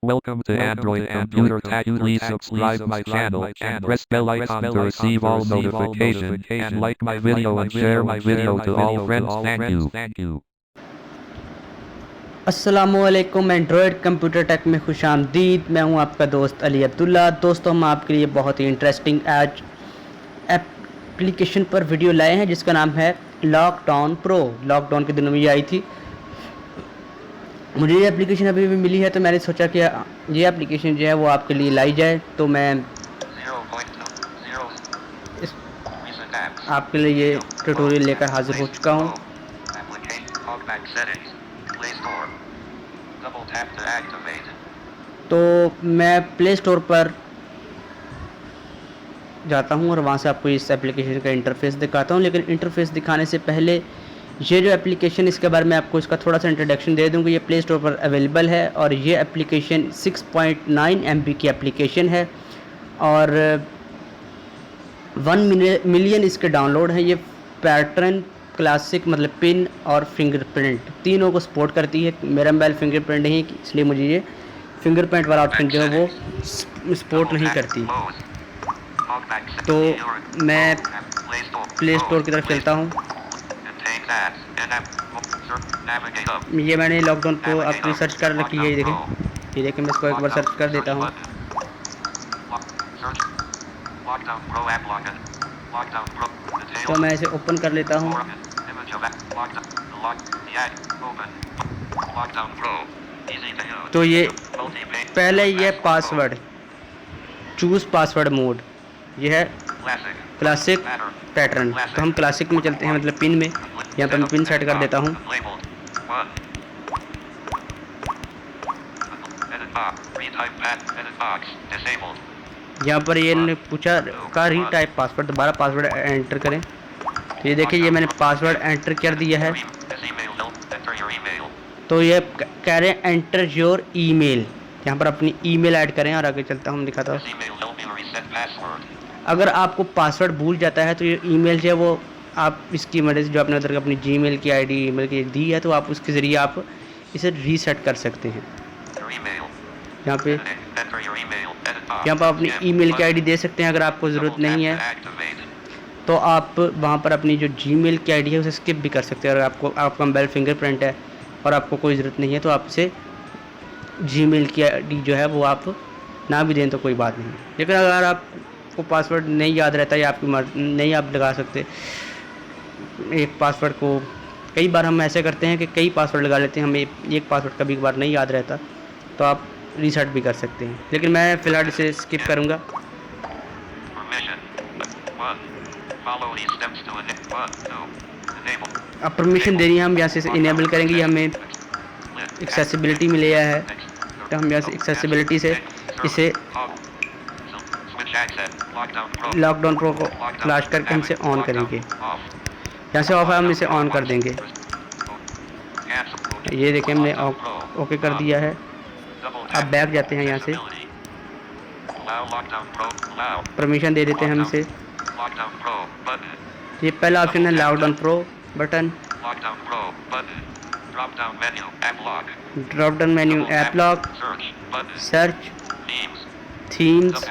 Welcome to Android Computer Tech. Please subscribe my channel and press bell icon to receive all notifications and like my video and share my video to all friends. Thank you. अस्सलामुअलैकुम Android computer take में खुश आमदीद। मैं हूं आपका दोस्त अली अब्दुल्ला। दोस्तों, हम आपके लिए बहुत ही इंटरेस्टिंग आज एप्लीकेशन पर वीडियो लाए हैं जिसका नाम है लॉकडाउन प्रो। लॉकडाउन के दिनों में ये आई थी। मुझे ये एप्लीकेशन अभी भी मिली है तो मैंने सोचा कि ये एप्लीकेशन जो है वो आपके लिए लाई जाए। तो मैं आपके लिए ये ट्यूटोरियल लेकर हाजिर हो चुका हूँ। तो मैं प्ले स्टोर पर जाता हूँ और वहाँ से आपको इस एप्लीकेशन का इंटरफेस दिखाता हूँ। लेकिन इंटरफेस दिखाने से पहले ये जो एप्लीकेशन, इसके बारे में आपको इसका थोड़ा सा इंट्रोडक्शन दे दूँगा। ये प्ले स्टोर पर अवेलेबल है और ये एप्लीकेशन 6.9 MB की एप्लीकेशन है और 1 मिलियन इसके डाउनलोड हैं। ये पैटर्न, क्लासिक मतलब पिन और फिंगरप्रिंट तीनों को सपोर्ट करती है। मेरा मोबाइल फिंगरप्रिंट नहीं, इसलिए मुझे ये फिंगरप्रिंट वाला ऑप्शन जो है वो सपोर्ट नहीं करती। तो मैं प्ले स्टोर की तरफ चलता हूँ। ये मैंने लॉकडाउन प्रो अपनी सर्च कर रखी है। ये देखें मैं इसको एक बार सर्च कर देता हूँ। तो मैं इसे ओपन कर लेता हूँ। तो ये पहले ये पासवर्ड, चूज़ पासवर्ड मोड, ये है क्लासिक पैटर्न। तो हम क्लासिक में चलते हैं, मतलब पिन में। यहाँ पर मैं पिन सेट कर देता हूँ। यहाँ पर ये पूछा का रीटाइप पासवर्ड, दोबारा पासवर्ड एंटर करें। तो ये देखिए ये मैंने पासवर्ड एंटर कर दिया है। तो ये कह रहे हैं एंटर योर ईमेल, यहाँ पर अपनी ईमेल ऐड करें। और आगे चलता हूँ, दिखाता हूँ। अगर आपको पासवर्ड भूल जाता है तो ये ईमेल जो है वो आप इसकी मदद से, जो आपने उधर अपनी जीमेल की आईडी ईमेल की दी है, तो आप उसके ज़रिए आप इसे रीसेट कर सकते हैं। यहाँ पर अपनी ईमेल की आईडी दे सकते हैं। अगर आपको ज़रूरत नहीं है तो आप वहाँ पर अपनी जो जीमेल की आईडी है उसे स्किप भी कर सकते हैं। अगर आपका मोबाइल फिंगरप्रिंट है और आपको कोई ज़रूरत नहीं है तो आप इसे जीमेल की आईडी जो है वो आप ना भी दें तो कोई बात नहीं। लेकिन अगर आपको पासवर्ड नहीं याद रहता या आपकी नहीं आप लगा सकते एक पासवर्ड को, कई बार हम ऐसे करते हैं कि कई पासवर्ड लगा लेते हैं, हमें एक पासवर्ड कभी कभार नहीं याद रहता, तो आप रीसेट भी कर सकते हैं। लेकिन मैं फ़िलहाल इसे स्किप करूँगा। अब परमिशन देनी है, हम यहाँ से इनेबल करेंगे। ये हमें एक्सेसिबिलिटी में ले आया है, तो हम यहाँ से एक्सेसिबिलिटी से इसे लॉकडाउन प्रो को फ्लैश करके हम इसे ऑन करेंगे। यहाँ से ऑफ है, हम इसे ऑन कर देंगे। ये देखें हमने ओके कर दिया है। अब बैक जाते हैं, यहाँ से परमिशन दे देते हैं हम इसे। ये पहला ऑप्शन है lockdown pro button, drop down menu app lock, search, themes,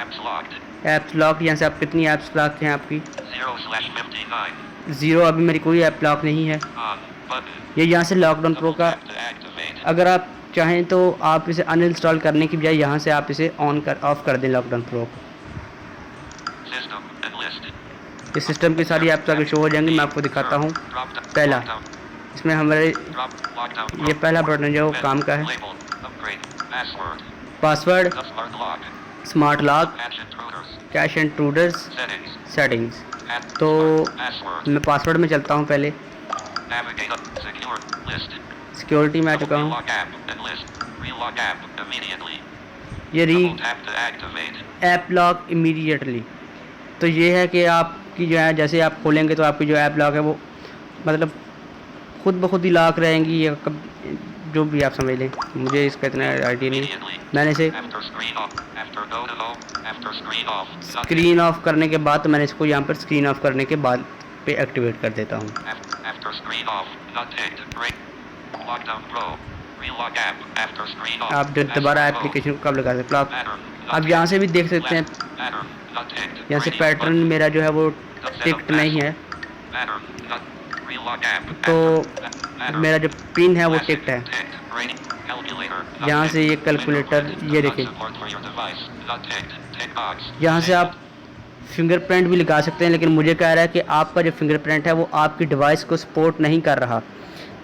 apps lock. यहाँ से आप कितनी ऐप्स लॉक हैं आपकी 0, अभी मेरी कोई ऐप लॉक नहीं है। ये यहाँ से लॉकडाउन प्रो का, अगर आप चाहें तो आप इसे अनइंस्टॉल करने की बजाय यहाँ से आप इसे ऑफ कर दें लॉकडाउन प्रो को। इस सिस्टम की सारी ऐप्स आगे शो हो जाएंगी। मैं आपको दिखाता हूँ। पहला इसमें हमारे ये पहला बटन जो काम का है, password, smart lock, cash intruders, settings. तो मैं पासवर्ड में चलता हूँ। पहले सिक्योरिटी में आ चुका हूँ। ये ऐप लॉक इमीडिएटली, तो ये है कि आपकी जो है, जैसे आप खोलेंगे तो आपकी जो ऐप लॉक है वो मतलब खुद ब खुद ही लॉक रहेंगी, या जो भी आप समझ लें। मुझे इसका इतना आइडिया नहीं। मैंने इसे स्क्रीन ऑफ करने के बाद, तो मैंने इसको यहाँ पर स्क्रीन ऑफ करने के बाद पे एक्टिवेट कर देता हूँ। आप जो दोबारा एप्लीकेशन को कब लगा सकते हो आप यहाँ से भी देख सकते हैं। यहाँ से पैटर्न मेरा जो है वो टिक्ड नहीं है, तो मेरा जो पिन है वो टिक्ड है। यहाँ से ये कैलकुलेटर, ये देखिए यहाँ से आप फिंगरप्रिंट भी लगा सकते हैं, लेकिन मुझे कह रहा है कि आपका जो फिंगरप्रिंट है वो आपकी डिवाइस को सपोर्ट नहीं कर रहा।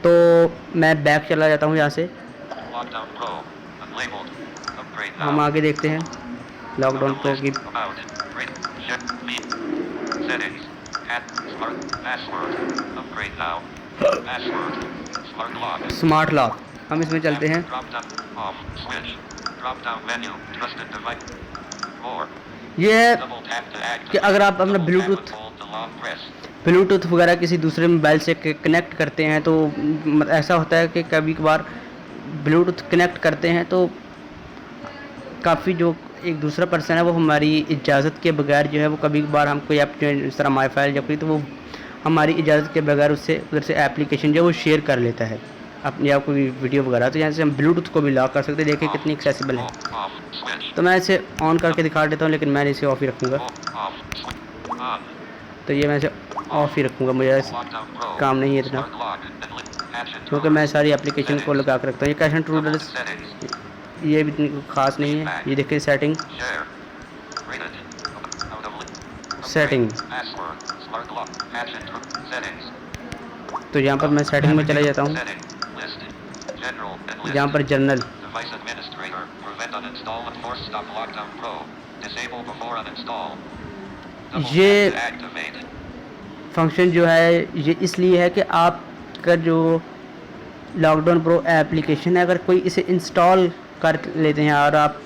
तो मैं बैक चला जाता हूँ यहाँ से। हम आगे देखते हैं लॉकडाउन प्रो की। स्मार्ट लॉक, हम इसमें चलते हैं। ये है कि अगर आप अपना ब्लूटूथ वगैरह किसी दूसरे मोबाइल से कनेक्ट करते हैं तो ऐसा होता है कि कभी कभार ब्लूटूथ कनेक्ट करते हैं तो काफ़ी जो एक दूसरा पर्सन है वो हमारी इजाज़त के बगैर जो है वो कभी कभार हम कोई ऐप इस तरह माई फाइल या कोई, तो वो हमारी इजाज़त के बगैर उससे उधर से एप्लीकेशन जो है वो शेयर कर लेता है अपनी या कोई वीडियो वगैरह। तो यहाँ से हम ब्लूटूथ को भी लॉक कर सकते हैं। देखिए कितनी एक्सेसिबल है। तो मैं इसे ऑन करके दिखा देता हूँ, लेकिन मैं इसे ऑफ ही रखूँगा। तो ये मैं इसे ऑफ ही रखूँगा, मुझे काम नहीं है इतना, क्योंकि मैं सारी एप्लीकेशन को लगा कर रखता हूँ। ये कैश एंड ट्रूडर्स ये भी इतनी ख़ास नहीं है। ये देखिए सेटिंग तो यहाँ पर मैं सेटिंग में चला जाता हूँ। यहाँ पर जनरल, ये फंक्शन जो है ये इसलिए है कि आपका जो लॉकडाउन प्रो एप्लीकेशन है, अगर कोई इसे इंस्टॉल कर लेते हैं और आप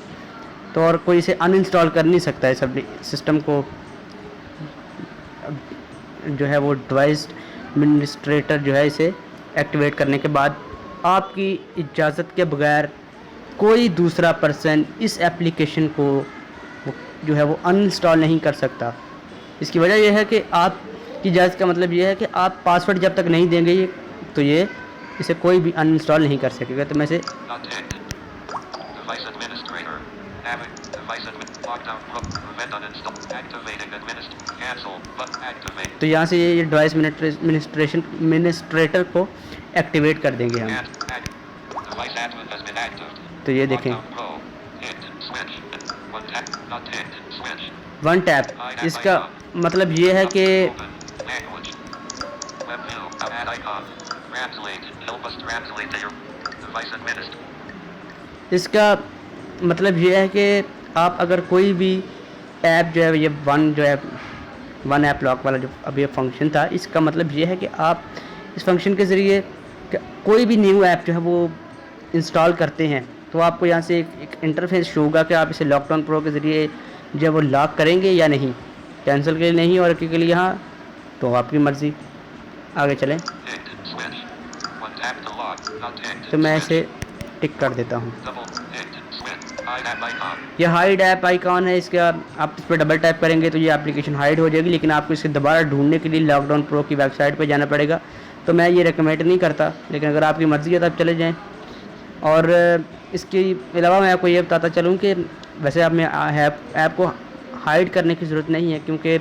तो और कोई इसे अनइंस्टॉल कर नहीं सकता है। सब सिस्टम को जो है वो डिवाइस एडमिनिस्ट्रेटर जो है इसे एक्टिवेट करने के बाद आपकी इजाज़त के बगैर कोई दूसरा पर्सन इस एप्लीकेशन को जो है वो अनइंस्टॉल नहीं कर सकता। इसकी वजह यह है कि आपकी इजाज़त का मतलब ये है कि आप पासवर्ड जब तक नहीं देंगे ये तो ये इसे कोई भी अनइंस्टॉल नहीं कर सकेगा। तो मैं इसे तो यहाँ से ये डिवाइस एडमिनिस्ट्रेटर को एक्टिवेट कर देंगे हम। तो ये देखें वन टैप, इसका मतलब ये है कि इसका मतलब ये है कि आप अगर कोई भी ऐप जो है ये वन ऐप लॉक वाला जो अभी फंक्शन था, इसका मतलब ये है कि आप इस फंक्शन के ज़रिए कोई भी न्यू ऐप जो है वो इंस्टॉल करते हैं तो आपको यहाँ से एक इंटरफेस शो होगा कि आप इसे लॉकडाउन प्रो के ज़रिए जो है वो लॉक करेंगे या नहीं। कैंसिल के लिए नहीं और के लिए हाँ, तो आपकी मर्ज़ी। आगे चलें। तो मैं इसे टिक कर देता हूँ। ये हाइड ऐप आइकॉन है, इसका आप इस पर डबल टैप करेंगे तो ये एप्लीकेशन हाइड हो जाएगी, लेकिन आपको इसे दोबारा ढूंढने के लिए लॉकडाउन प्रो की वेबसाइट पर जाना पड़ेगा। तो मैं ये रिकमेंड नहीं करता, लेकिन अगर आपकी मर्ज़ी है तो आप चले जाएँ। और इसके अलावा मैं आपको ये बताता चलूँ कि वैसे आप में ऐप को हाइड करने की ज़रूरत नहीं है, क्योंकि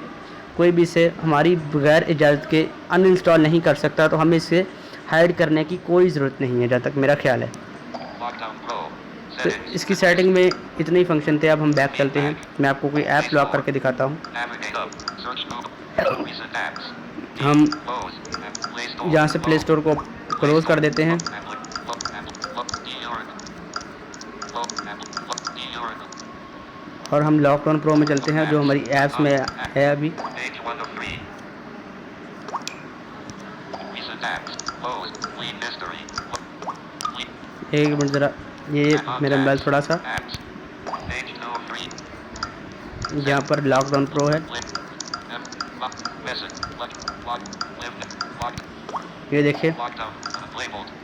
कोई भी इसे हमारी बगैर इजाज़त के अनइंस्टॉल नहीं कर सकता। तो हमें इसे हाइड करने की कोई ज़रूरत नहीं है, जहाँ तक मेरा ख्याल है। तो इसकी सेटिंग में इतने ही फंक्शन थे। अब हम बैक चलते हैं, मैं आपको कोई ऐप लॉक करके दिखाता हूँ। हम यहाँ से प्ले स्टोर को क्लोज़ कर देते हैं और हम लॉकडाउन प्रो में चलते हैं जो हमारी ऐप्स में है अभी। एक मिनट ज़रा, ये मेरा मोबाइल थोड़ा सा यहाँ पर लॉकडाउन प्रो है, ये देखिए।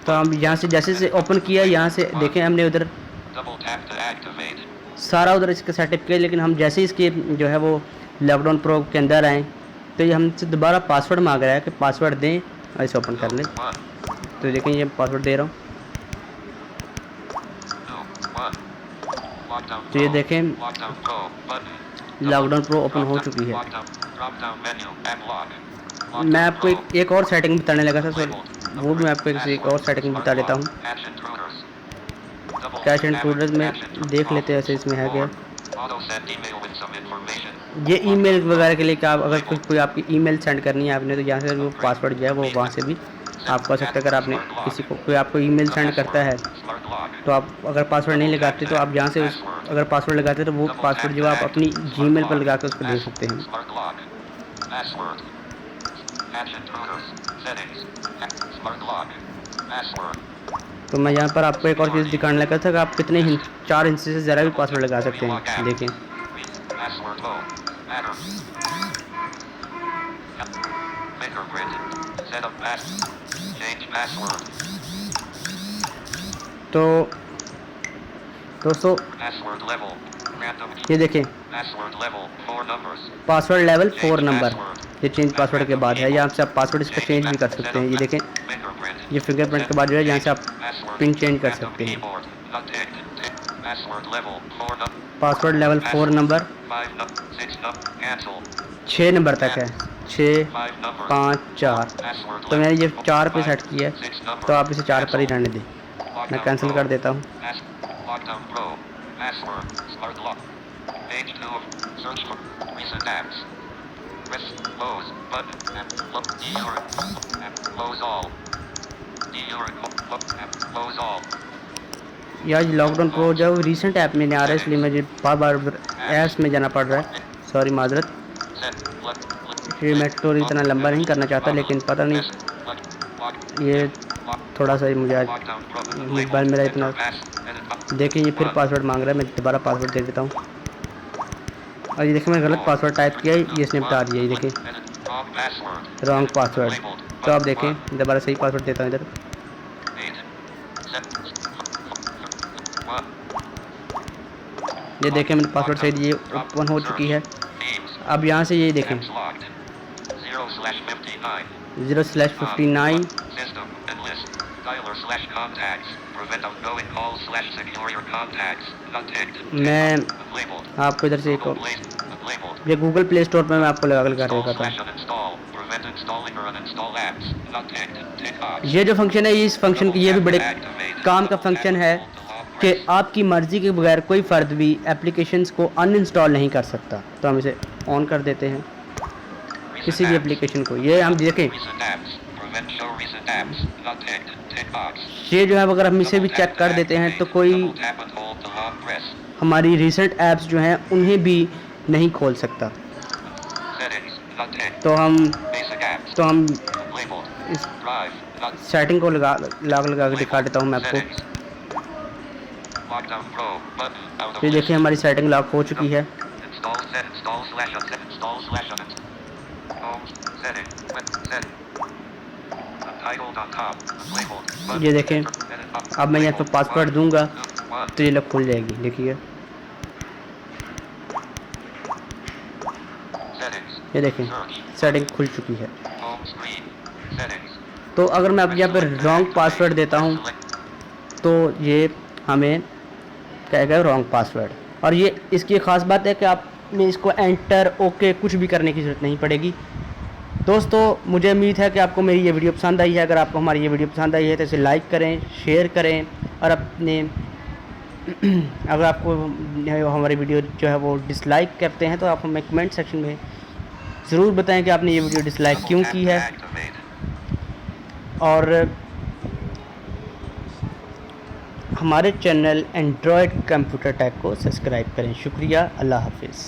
तो हम यहाँ से जैसे ओपन किया, यहाँ से देखें हमने उधर सारा उधर इसका सेटअप किया, लेकिन हम जैसे इसके जो है वो लॉकडाउन प्रो के अंदर आए तो ये हमसे दोबारा पासवर्ड मांग रहा है कि पासवर्ड दें और इसे ओपन कर लें। तो देखें ये पासवर्ड दे रहा हूँ। तो ये देखें लॉकडाउन प्रो ओपन हो चुकी है। मैं आपको एक और सेटिंग बताने लगा था, सर वो भी मैं आपको एक और सेटिंग बता देता हूँ। कैश इंट्रूडर्स में देख लेते हैं ऐसे इसमें है क्या। ये ईमेल वगैरह के लिए क्या, अगर कोई आपकी ईमेल सेंड करनी है आपने, तो यहाँ से वो पासवर्ड जो है वो वहाँ से भी आप कर सकते हैं। अगर आपने किसी को कोई आपको ईमेल सेंड करता है तो आप अगर पासवर्ड नहीं लगाते तो आप यहाँ से अगर पासवर्ड लगाते तो वो पासवर्ड जो आप अपनी जीमेल पर लगा कर उसको दे सकते हैं। तो मैं यहाँ पर आपको एक और चीज़ दिखाने लगा था कि आप कितने 4 इंच से ज़रा भी पासवर्ड लगा सकते हैं। देखिए तो दोस्तों ये देखें पासवर्ड लेवल 4 नंबर, ये चेंज पासवर्ड के बाद है। यहाँ से आप पासवर्ड इसका चेंज भी कर सकते हैं। ये देखें ये फिंगरप्रिंट के बाद जो है यहाँ से आप पिन चेंज कर सकते हैं। पासवर्ड लेवल 4 नंबर 6 नंबर तक है, 6 5 4। तो मैंने ये 4 पे सेट किया है, तो आप इसे 4 पर ही रहने दें। मैं कैंसिल कर देता हूँ। यार लॉकडाउन प्रो जो रिसेंट ऐप में नहीं आ रहा है, इसलिए मुझे बार बार ऐप्स में जाना पड़ रहा है। सॉरी माजरत, फिर मैं ट्यूटोरियल इतना लंबा नहीं करना चाहता, लेकिन पता नहीं ये थोड़ा सा मुझे आज मोबाइल मेरा इतना। देखिए ये फिर पासवर्ड मांग रहा है, मैं दोबारा पासवर्ड दे देता हूँ। और ये देखिए मैंने गलत पासवर्ड टाइप किया, ये इसने बता दिया। ये देखिए रॉन्ग पासवर्ड। तो आप देखें दोबारा सही पासवर्ड देता हूँ इधर। ये देखें मैंने पासवर्ड सही दिए, ओपन हो चुकी है। अब यहाँ से ये देखें 0/59 मैं आपको इधर से एक ये गूगल प्ले स्टोर पर मैं आपको लगा देता हूँ। ये जो फंक्शन है इस फंक्शन की ये भी बड़े काम का फंक्शन है कि आपकी मर्ज़ी के बगैर कोई फ़र्द भी एप्लीकेशंस को अनइंस्टॉल नहीं कर सकता। तो हम इसे ऑन कर देते हैं किसी भी एप्लीकेशन को। ये हम देखें ये जो है अगर हम इसे भी चेक कर देते हैं तो कोई हमारी रिसेंट ऐप्स जो हैं उन्हें भी नहीं खोल सकता। तो हम इस सेटिंग को लगा के दिखा देता हूँ मैं आपको। ये देखिए हमारी सेटिंग लॉक हो चुकी है। ये देखें अब मैं यहाँ पे पासवर्ड दूंगा तो ये लॉक खुल जाएगी। देखिए ये देखें सेटिंग खुल चुकी है। तो अगर मैं अब यहाँ पर रॉन्ग पासवर्ड देता हूँ तो ये हमें कहेगा रॉन्ग पासवर्ड। और ये इसकी ख़ास बात है कि आपने इसको एंटर ओके कुछ भी करने की ज़रूरत नहीं पड़ेगी। दोस्तों मुझे उम्मीद है कि आपको मेरी ये वीडियो पसंद आई है। अगर आपको हमारी ये वीडियो पसंद आई है तो इसे लाइक करें, शेयर करें और अपने अगर आपको हमारी वीडियो जो है वो डिसलाइक करते हैं तो आप हमें कमेंट सेक्शन में ज़रूर बताएं कि आपने ये वीडियो डिसलाइक क्यों की है। और हमारे चैनल एंड्रॉयड कंप्यूटर टेक को सब्सक्राइब करें। शुक्रिया, अल्लाह हाफिज़।